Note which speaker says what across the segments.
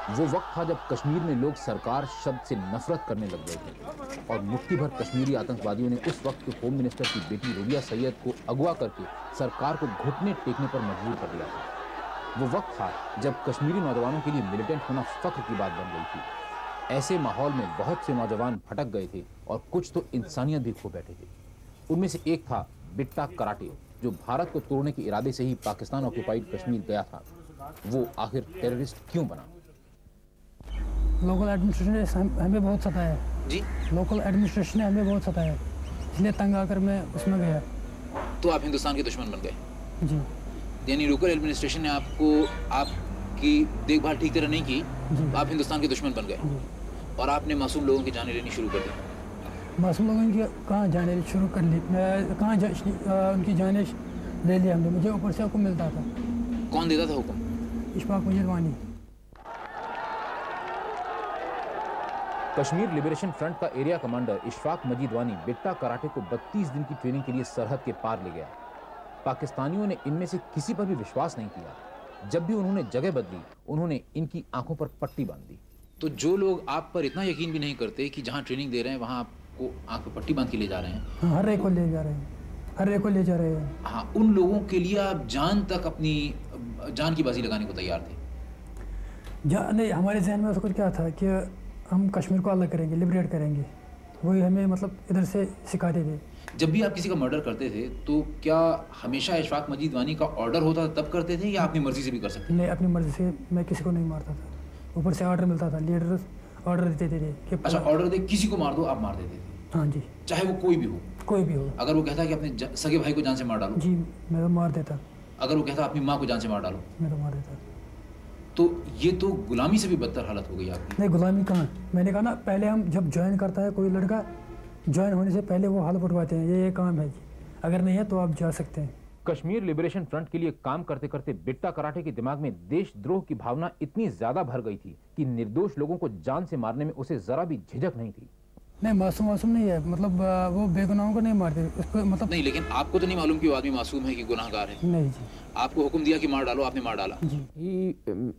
Speaker 1: वो वक्त था जब कश्मीर में लोग सरकार शब्द से नफरत करने लग गए थे और मुट्ठी भर कश्मीरी आतंकवादियों ने उस वक्त के होम मिनिस्टर की बेटी रबिया सैयद को अगवा करके सरकार को घुटने टेकने पर मजबूर कर दिया था। वो वक्त था जब कश्मीरी नौजवानों के लिए मिलिटेंट होना फख्र की बात बन गई थी। ऐसे माहौल में बहुत से नौजवान भटक गए थे और कुछ तो इंसानियत भी खो बैठे थे। उनमें से एक था बिट्टा कराटे, जो भारत को तोड़ने के इरादे से ही पाकिस्तान ऑक्युपाइड कश्मीर गया था। वो आखिर टेररिस्ट क्यों बना?
Speaker 2: लोकल एडमिनिस्ट्रेशन ने हमें बहुत सताया
Speaker 1: जी,
Speaker 2: लोकल एडमिनिस्ट्रेशन ने हमें बहुत सताया, इसलिए तंग आकर मैं उसमें गया।
Speaker 1: तो आप हिंदुस्तान के दुश्मन बन गए?
Speaker 2: जी
Speaker 1: यानी लोकल एडमिनिस्ट्रेशन ने आपकी देखभाल ठीक तरह नहीं की, तो आप हिंदुस्तान के दुश्मन बन गए और आपने मासूम लोगों की जानें लेनी शुरू कर दी।
Speaker 2: मासूम लोगों की कहाँ जाने शुरू कर ली, उनकी जाने ले ली हमने। मुझे ऊपर से हुक्म मिलता था।
Speaker 1: कौन देता था हुक्म?
Speaker 2: इशफाक मजीद वानी।
Speaker 1: कश्मीर लिबरेशन फ्रंट का एरिया कमांडर इशफाक मजीद वानी बिट्टा कराटे को 32 दिन की ट्रेनिंग के लिए सरहद के पार ले गया। पाकिस्तानियों ने इनमें से किसी पर भी विश्वास नहीं किया। जब भी उन्होंने जगह बदली, उन्होंने इनकी आंखों पर पट्टी बांध दी। तो जो लोग आप पर इतना यकीन भी नहीं करते कि जहां ट्रेनिंग दे रहे हैं वहां आपको आंख पर पट्टी बांध के ले जा रहे हैं,
Speaker 2: हाँ, हर एक को ले जा रहे हैं, हर एक को ले जा रहे हैं।
Speaker 1: हाँ, उन लोगों के लिए आप जान तक अपनी जान की बाजी लगाने को तैयार थे?
Speaker 2: नहीं, हमारे जहन में उसको क्या था कि हम कश्मीर को अलग करेंगे, लिबरेट करेंगे। वही हमें मतलब इधर से सिखाते थे।
Speaker 1: जब भी आप किसी का मर्डर करते थे तो क्या हमेशा इशफाक मजीद वानी का ऑर्डर होता था तब करते थे या अपनी मर्जी से भी कर सकते थे?
Speaker 2: नहीं, अपनी मर्जी से मैं किसी को नहीं मारता था। ऊपर से ऑर्डर मिलता था, लीडर ऑर्डर देते थे कि
Speaker 1: अच्छा, ऑर्डर दे किसी को मार दो, आप मार देते थे?
Speaker 2: हाँ जी,
Speaker 1: चाहे वो कोई भी हो?
Speaker 2: कोई भी हो।
Speaker 1: अगर वो कहता कि अपने सगे भाई को जान से मार डालो?
Speaker 2: जी, मैं तो मार देता।
Speaker 1: अगर वो कहता अपनी माँ को जान से मार डालो?
Speaker 2: मैं तो मार देता।
Speaker 1: तो ये तो गुलामी से भी बदतर हालत हो गई आपकी।
Speaker 2: नहीं, गुलामी कहाँ। मैंने कहा ना, पहले हम जब ज्वाइन करता है कोई लड़का, ज्वाइन होने से पहले वो हाल उठवाते हैं, ये काम है जी, अगर नहीं है तो आप जा सकते हैं।
Speaker 1: कश्मीर लिबरेशन फ्रंट के लिए काम करते करते बिट्टा कराटे के दिमाग में देशद्रोह की भावना इतनी ज्यादा भर गई थी कि निर्दोष लोगों को जान से मारने में उसे जरा भी झिझक नहीं थी।
Speaker 2: नहीं, मासूम नहीं है, मतलब वो बेगुनाहों को नहीं मारते उसको, मतलब
Speaker 1: नहीं, लेकिन आपको तो नहीं मालूम कि वो आदमी मासूम है कि गुनाहगार है?
Speaker 2: नहीं जी।
Speaker 1: आपको हुक्म दिया कि मार डालो, आपने मार डाला?
Speaker 3: He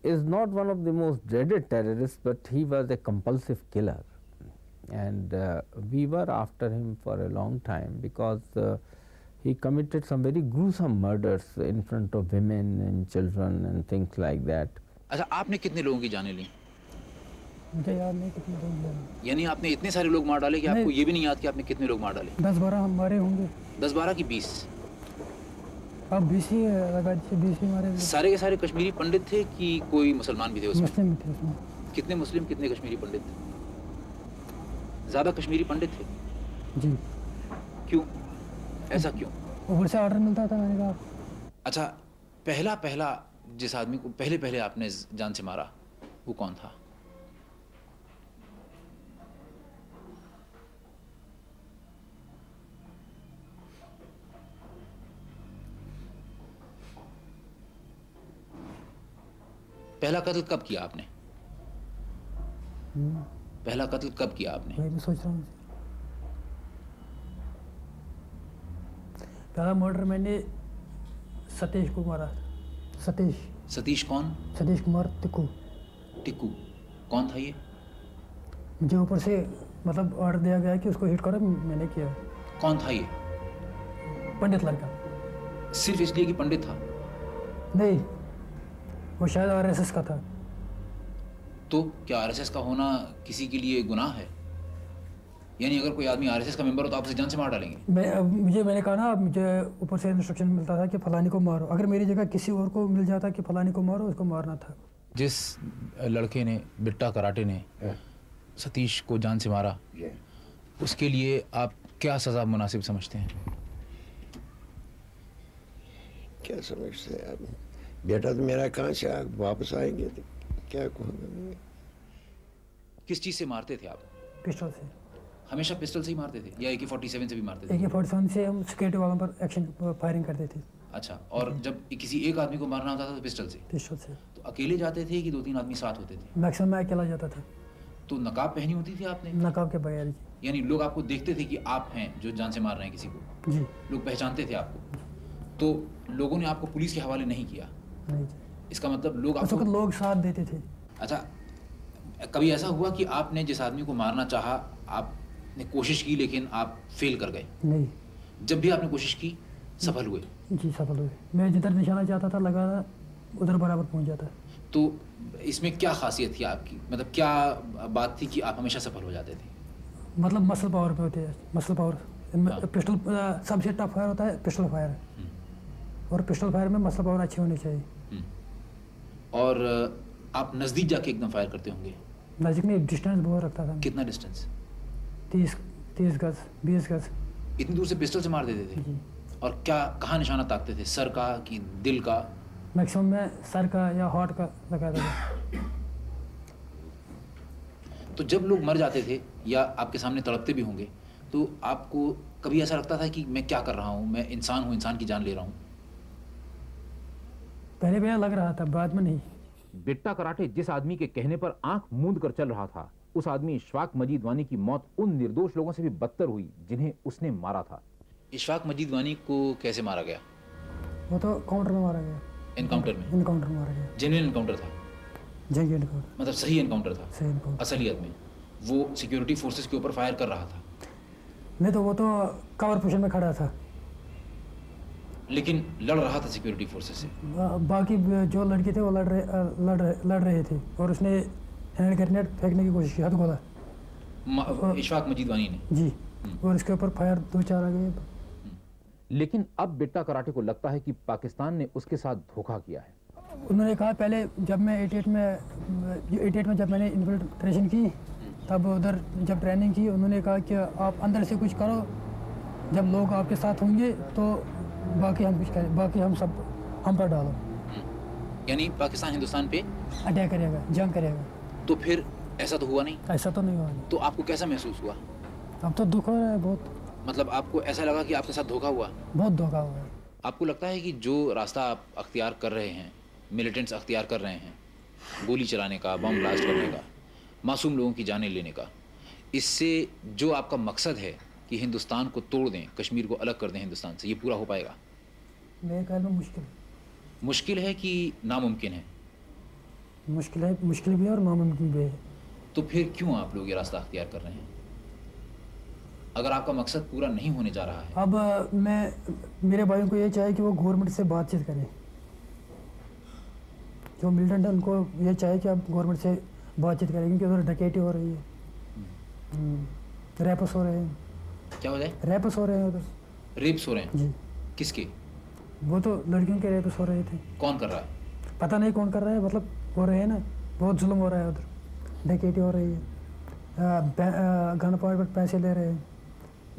Speaker 3: is not one of the most dreaded terrorists, but he was a compulsive killer, and we were after him for a long time because he committed some very gruesome murders in front of women and children and things like that.
Speaker 1: अच्छा, आपने कितने लोगों की जानें ली?
Speaker 2: मुझे याद नहीं कितने लोग हैं।
Speaker 1: यानी आपने इतने सारे लोग मार डाले कि आपको ये भी नहीं याद कि आपने कितने लोग मार डाले?
Speaker 2: 10-12 हमारे होंगे।
Speaker 1: 10-12 की 20?
Speaker 2: अब 20 ही लगा दीजिए, 20 ही हमारे।
Speaker 1: सारे के सारे कश्मीरी पंडित थे कि कोई मुसलमान भी थे उसमें?
Speaker 2: मुस्लिम भी थे उसमें।
Speaker 1: कितने मुस्लिम, कितने कश्मीरी पंडित थे? ज्यादा कश्मीरी पंडित थे?
Speaker 2: जी।
Speaker 1: क्यों, ऐसा क्यों?
Speaker 2: ऊपर से ऑर्डर मिलता था, मैंने कहा।
Speaker 1: अच्छा, पहला जिस आदमी को पहले आपने जान से मारा वो कौन था? पहला कत्ल कब किया आपने? पहला कत्ल कब किया आपने?
Speaker 2: मैं भी सोच रहा हूँ। पहला मर्डर मैंने सतीश को मारा।
Speaker 1: सतीश कौन?
Speaker 2: सतीश कुमार टिक्कू।
Speaker 1: टिक्कू कौन था ये?
Speaker 2: मुझे ऊपर से मतलब ऑर्डर दिया गया कि उसको हिट करो, मैंने किया।
Speaker 1: कौन था ये?
Speaker 2: पंडित लड़का।
Speaker 1: सिर्फ इसलिए कि पंडित था?
Speaker 2: नहीं, वो शायद आरएसएस का था।
Speaker 1: तो क्या आरएसएस का होना किसी के लिए गुनाह है? यानी अगर कोई आदमी आरएसएस का मेंबर हो तो आप उसे जान से मार डालेंगे?
Speaker 2: मैंने कहा ना, मुझे ऊपर से इंस्ट्रक्शन मिलता था कि फलानी को मारो। अगर मेरी जगह किसी और को मिल जाता कि फलानी को मारो, उसको मारना था।
Speaker 1: जिस लड़के ने, बिट्टा कराटे ने सतीश को जान से मारा, उसके लिए आप क्या सजा मुनासिब समझते हैं?
Speaker 4: क्या समझते हैं आप? बेटा तो मेरा कहाँ से वापस आएंगे तो क्या कहूँगा मैं।
Speaker 1: किस चीज़ से मारते थे आप?
Speaker 2: पिस्टल से।
Speaker 1: हमेशा पिस्टल से ही मारते थे या AK-47 से भी मारते थे?
Speaker 2: AK-47 से हम सिक्योरिटी वालों पर एक्शन फायरिंग करते थे।
Speaker 1: अच्छा, और जब किसी एक आदमी को मारना होता था तो पिस्टल से?
Speaker 2: पिस्टल से।
Speaker 1: तो अकेले जाते थे कि 2-3 आदमी साथ होते थे?
Speaker 2: मैक्सिमम मैं अकेला जाता था।
Speaker 1: तो नकाब पहनी होती थी आपने?
Speaker 2: नकाब के बगैर जी।
Speaker 1: यानी लोग आपको देखते थे कि आप हैं जो जान से मार रहे हैं किसी को?
Speaker 2: जी।
Speaker 1: लोग पहचानते थे आपको? तो लोगों ने आपको पुलिस के हवाले नहीं किया?
Speaker 2: नहीं जी।
Speaker 1: इसका मतलब लोग
Speaker 2: उस वक्त
Speaker 1: आपको...
Speaker 2: लोग साथ देते थे।
Speaker 1: अच्छा, कभी ऐसा हुआ कि आपने जिस आदमी को मारना चाहा, आपने कोशिश की लेकिन आप फेल कर गए?
Speaker 2: नहीं
Speaker 1: जब भी आपने कोशिश की सफल हुए?
Speaker 2: जी, सफल हुए। मैं जिधर निशाना चाहता था लगा उधर बराबर पहुंच जाता।
Speaker 1: तो इसमें क्या खासियत थी आपकी, मतलब क्या बात थी कि आप हमेशा सफल हो जाते थे?
Speaker 2: मतलब मसल पावर पे होते हैं, मसल पावर।
Speaker 1: हाँ।
Speaker 2: पिस्टल सबसे टफ फायर होता है पिस्टल फायर, और पिस्टल फायर में मसल पावर अच्छी होनी चाहिए।
Speaker 1: और आप नज़दीक जाके एकदम फायर करते होंगे?
Speaker 2: नज़दीक में डिस्टेंस बहुत रखता था।
Speaker 1: कितना डिस्टेंस?
Speaker 2: 30 गज 20 गज।
Speaker 1: इतनी दूर से पिस्टल से मार देते थे?
Speaker 2: जी,
Speaker 1: और क्या कहाँ निशाना ताकते थे, सर का कि दिल का?
Speaker 2: मैक्सिमम मैं सर का या हार्ट का लगाता था।
Speaker 1: तो जब लोग मर जाते थे या आपके सामने तड़पते भी होंगे, तो आपको कभी ऐसा लगता था कि मैं क्या कर रहा हूँ, मैं इंसान हूँ, इंसान की जान ले रहा हूँ?
Speaker 2: पहले भैया लग रहा था, बाद में नहीं।
Speaker 1: बिट्टा कराटे जिस आदमी के कहने पर आंख मूंद कर चल रहा था, उस आदमी इशफाक मजीद वानी की मौत उन निर्दोष लोगों से भी बदतर हुई जिन्हें उसने मारा था। इशफाक मजीद वानी को कैसे मारा गया?
Speaker 2: वो तो काउंटर में मारा गया,
Speaker 1: एनकाउंटर में?
Speaker 2: इनकाउंटर में मारा गया।
Speaker 1: जेन्युइन एनकाउंटर था,
Speaker 2: जंग इनकाउंटर,
Speaker 1: मतलब सही एनकाउंटर था?
Speaker 2: सही इनकाउंटर।
Speaker 1: असलियत में वो सिक्योरिटी फोर्सेस के ऊपर फायर कर रहा था,
Speaker 2: नहीं तो वो तो कवर पोजीशन में खड़ा था।
Speaker 1: लेकिन लड़ रहा था सिक्योरिटी फोर्सेस से।
Speaker 2: बाकी जो लड़के थे वो लड़ रहे थे, और उसने हैंड ग्रेनेड फेंकने की कोशिश की, हथगोला।
Speaker 1: इशफाक मजीद वानी ने?
Speaker 2: जी, और इसके ऊपर फायर 2-4 आ गए।
Speaker 1: लेकिन अब बिट्टा कराटे को लगता है कि पाकिस्तान ने उसके साथ धोखा किया है।
Speaker 2: उन्होंने कहा पहले जब मैं 88 में जब मैंने इन्फिल्ट्रेशन की, तब उधर जब ट्रेनिंग की, उन्होंने कहा कि आप अंदर से कुछ करो, जब लोग आपके साथ होंगे तो बाकी हम कुछ करें, बाकी हम सब हम पर डालो।
Speaker 1: यानी पाकिस्तान हिंदुस्तान पे
Speaker 2: अटैक करेगा, जंग करेगा।
Speaker 1: तो फिर ऐसा तो हुआ नहीं?
Speaker 2: ऐसा तो नहीं हुआ।
Speaker 1: तो आपको कैसा महसूस हुआ?
Speaker 2: अब तो दुख हो रहा है बहुत,
Speaker 1: मतलब आपको ऐसा लगा कि आपके साथ धोखा हुआ?
Speaker 2: बहुत धोखा हुआ है।
Speaker 1: आपको लगता है कि जो रास्ता आप अख्तियार कर रहे हैं, मिलिटेंट्स अख्तियार कर रहे हैं, गोली चलाने का, बम ब्लास्ट करने का, मासूम लोगों की जानें लेने का, इससे जो आपका मकसद है कि हिंदुस्तान को तोड़ दें, कश्मीर को अलग कर दें हिंदुस्तान से, ये पूरा हो पाएगा?
Speaker 2: मेरे ख्याल में
Speaker 1: मुश्किल है कि नामुमकिन है?
Speaker 2: मुश्किल है, मुश्किल भी है और नामुमकिन भी है।
Speaker 1: तो फिर क्यों आप लोग ये रास्ता अख्तियार कर रहे हैं अगर आपका मकसद पूरा नहीं होने जा रहा है?
Speaker 2: अब मैं मेरे भाइयों को ये चाहिए कि वो गवर्नमेंट से बातचीत करें। जो मिलिटेंट है उनको ये चाहिए कि आप गवर्नमेंट से बातचीत करें, क्योंकि उधर डकैती हो रही है, रैप्स हो रहे हैं।
Speaker 1: क्या हो जाए?
Speaker 2: रैप्स हो रहे हैं उधर।
Speaker 1: रेप्स हो रहे हैं?
Speaker 2: जी,
Speaker 1: किसके?
Speaker 2: वो तो लड़कियों के रेप्स हो रहे थे।
Speaker 1: कौन कर रहा है?
Speaker 2: पता नहीं कौन कर रहा है, मतलब हो रहे हैं ना, बहुत जुल्म हो रहा है उधर, डकैती हो रही है, गन पॉइंट पर पैसे ले रहे हैं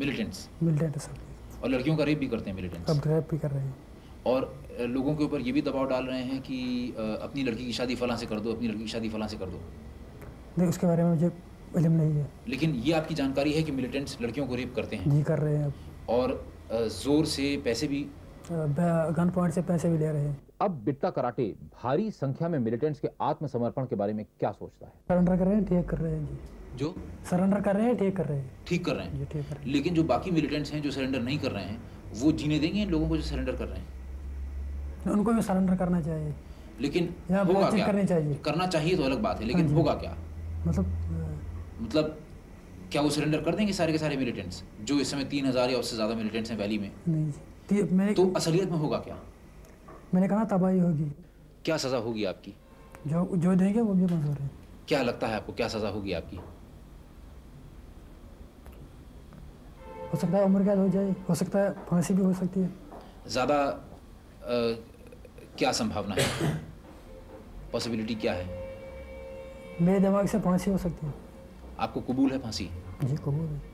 Speaker 1: मिलिटेंट्स?
Speaker 2: मिलिटेंट सब।
Speaker 1: और लड़कियों का रेप भी करते हैं मिलिटेंट्स?
Speaker 2: अब रैप भी कर रहे हैं।
Speaker 1: और लोगों के ऊपर ये भी दबाव डाल रहे हैं कि अपनी लड़की की शादी फलां से कर दो, अपनी लड़की की शादी फलां से कर दो।
Speaker 2: नहीं, उसके बारे में मुझे इल्म नहीं है।
Speaker 1: लेकिन ये आपकी जानकारी है कि मिलिटेंट्स लड़कियों को रेप करते हैं?
Speaker 2: जी, कर रहे हैं अब।
Speaker 1: और जोर से पैसे भी,
Speaker 2: गन पॉइंट से पैसे भी ले रहे हैं।
Speaker 1: अब बिट्टा कराटे भारी संख्या में मिलिटेंट्स के आत्मसमर्पण के बारे में क्या सोचता है?
Speaker 2: सरेंडर कर रहे हैं, ठीक कर रहे हैं जी।
Speaker 1: जो
Speaker 2: सरेंडर कर रहे हैं, ठीक कर रहे हैं
Speaker 1: ठीक कर रहे हैं?
Speaker 2: जी, ठीक कर रहे हैं।
Speaker 1: लेकिन जो बाकी मिलिटेंट्स हैं जो सरेंडर नहीं कर रहे हैं, वो जीने देंगे इन लोगों को जो सरेंडर कर रहे हैं?
Speaker 2: उनको भी सरेंडर करना चाहिए,
Speaker 1: लेकिन
Speaker 2: या
Speaker 1: होगा
Speaker 2: बातचीत
Speaker 1: क्या?
Speaker 2: करनी चाहिए।
Speaker 1: करना चाहिए तो अलग बात है, लेकिन
Speaker 2: हाँ जी।
Speaker 1: होगा क्या?
Speaker 2: मतलब
Speaker 1: क्या वो सरेंडर कर देंगे सारे के सारे मिलिटेंट्स जो इस समय 3000 या उससे ज़्यादा मिलिटेंट्स हैं वैली में?
Speaker 2: नहीं जी,
Speaker 1: तो असलियत में होगा क्या?
Speaker 2: मैंने कहा तबाही होगी।
Speaker 1: क्या सज़ा होगी आपकी?
Speaker 2: जो देंगे वो भी मंजूर है।
Speaker 1: क्या लगता है आपको, क्या सज़ा होगी आपकी?
Speaker 2: हो सकता है उम्र कैद हो जाए, हो सकता है फांसी भी हो सकती है।
Speaker 1: ज़्यादा क्या संभावना है, पॉसिबिलिटी क्या है?
Speaker 2: मेरे दिमाग से फांसी हो सकती है।
Speaker 1: आपको कबूल है फांसी?
Speaker 2: जी, कबूल है।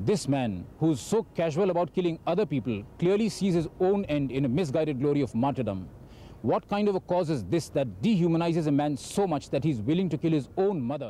Speaker 1: This man, who's so casual about killing other people, clearly sees his own end in a misguided glory of martyrdom. What kind of a cause is this that dehumanizes a man so much that he's willing to kill his own mother?